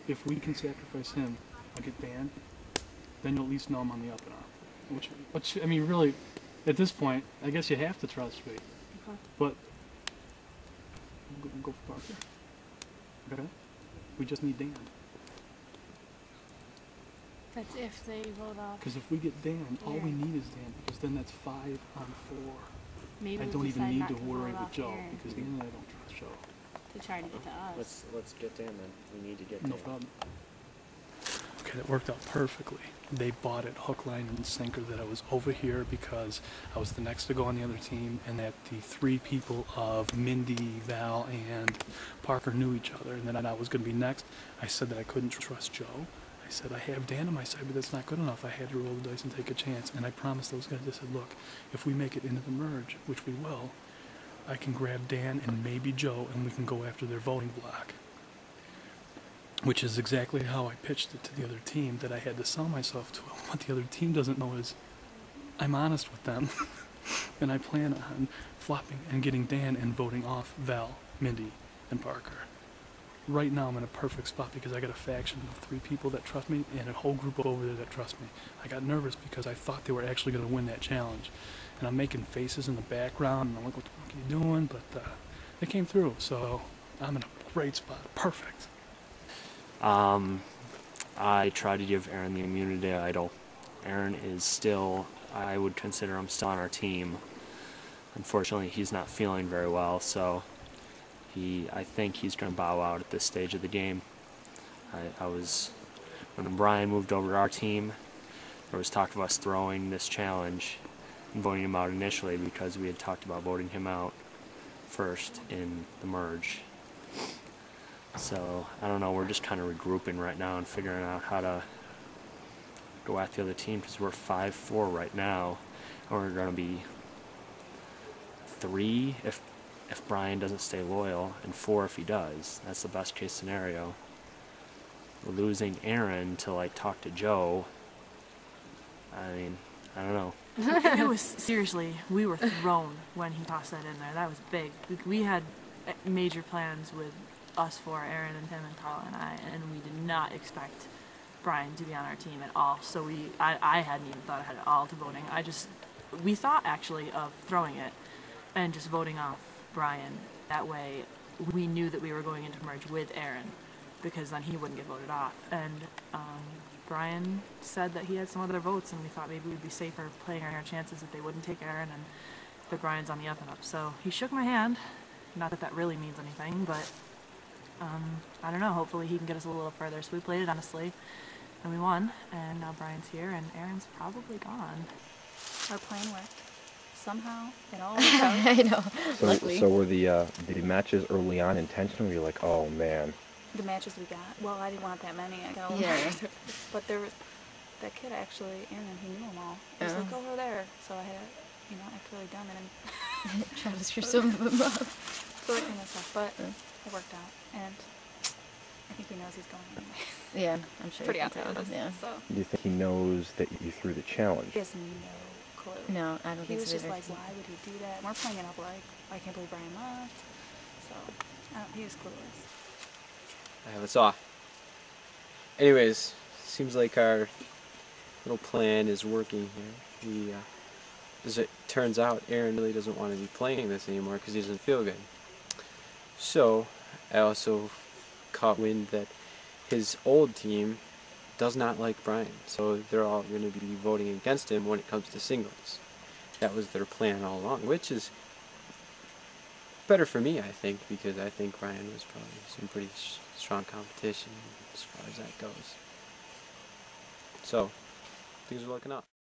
if we can sacrifice him, I'll get Dan, then you'll at least know I'm on the up and up. Which I mean, really, at this point, I guess you have to trust me. Okay. But go for Parker. Okay? We just need Dan. That's if they vote off. Because if we get Dan, all we need is Dan, because then that's 5 on 4. Maybe I we'll don't even decide need not to to worry vote with off Joe, Aaron because Dan and I don't trust Joe. to try to get to us. Let's get Dan then. We need to get Dan. No problem. Okay, that worked out perfectly. They bought it hook, line, and sinker that I was over here because I was the next to go on the other team, and that the 3 people of Mindy, Val, and Parker knew each other, and that I was going to be next. I said that I couldn't trust Joe. I said, I have Dan on my side, but that's not good enough. I had to roll the dice and take a chance, and I promised those guys, I said, look, if we make it into the merge, which we will, I can grab Dan and maybe Joe, and we can go after their voting block. Which is exactly how I pitched it to the other team, that I had to sell myself to them. What the other team doesn't know is I'm honest with them, and I plan on flopping and getting Dan and voting off Val, Mindy, and Parker. Right now I'm in a perfect spot because I got a faction of 3 people that trust me and a whole group over there that trust me. I got nervous because I thought they were actually going to win that challenge. And I'm making faces in the background and I'm like, what the fuck are you doing? But they came through, so I'm in a great spot. Perfect. I try to give Aaron the immunity idol. Aaron is still, I would consider him still on our team. Unfortunately, he's not feeling very well, so I think he's going to bow out at this stage of the game. When Brian moved over to our team, there was talk of us throwing this challenge and voting him out initially because we had talked about voting him out first in the merge. So, I don't know, we're just kind of regrouping right now and figuring out how to go at the other team because we're 5-4 right now, and we're going to be 3 if Brian doesn't stay loyal, and 4 if he does. That's the best case scenario. We're losing Aaron to like talk to Joe. I mean, I don't know. It was seriously, we were thrown when he tossed that in there. That was big. We had major plans with us 4, Aaron and him and Carla and I, and we did not expect Brian to be on our team at all. So I hadn't even thought ahead at all to voting. We thought actually of throwing it and just voting off Brian. That way we knew that we were going into merge with Aaron, because then he wouldn't get voted off. And Brian said that he had some other votes, and we thought maybe we'd be safer playing our chances if they wouldn't take Aaron, and that Brian's on the up and up. So he shook my hand. Not that that really means anything, but I don't know. Hopefully he can get us a little further. So we played it honestly, and we won. And now Brian's here, and Aaron's probably gone. Our plan worked. Somehow it all worked out. I know. So were the matches early on intentional? Or you're like, oh man. The matches we got. Well, I didn't want that many. I got a lot. Yeah. But there was that kid actually, Aaron. He knew them all. He was like, go over there. So I had, act really dumb and Trying to screw some of them up. so that kind of stuff. But it worked out, and I think he knows he's going anyway. Yeah, I'm sure. Pretty you can obvious. tell. Yeah. So Do you think he knows that you threw the challenge? he has no clue. No, I don't He think was so just either. like, why would he do that? And we're playing it up like, I can't believe Brian left. So he was clueless. I have us off. Anyways, seems like our little plan is working here. As it turns out, Aaron really doesn't want to be playing this anymore because he doesn't feel good. So, I also caught wind that his old team does not like Brian, so they're all going to be voting against him when it comes to singles. That was their plan all along, which is better for me, I think, because I think Brian was probably some pretty strong competition as far as that goes. So, things are looking up.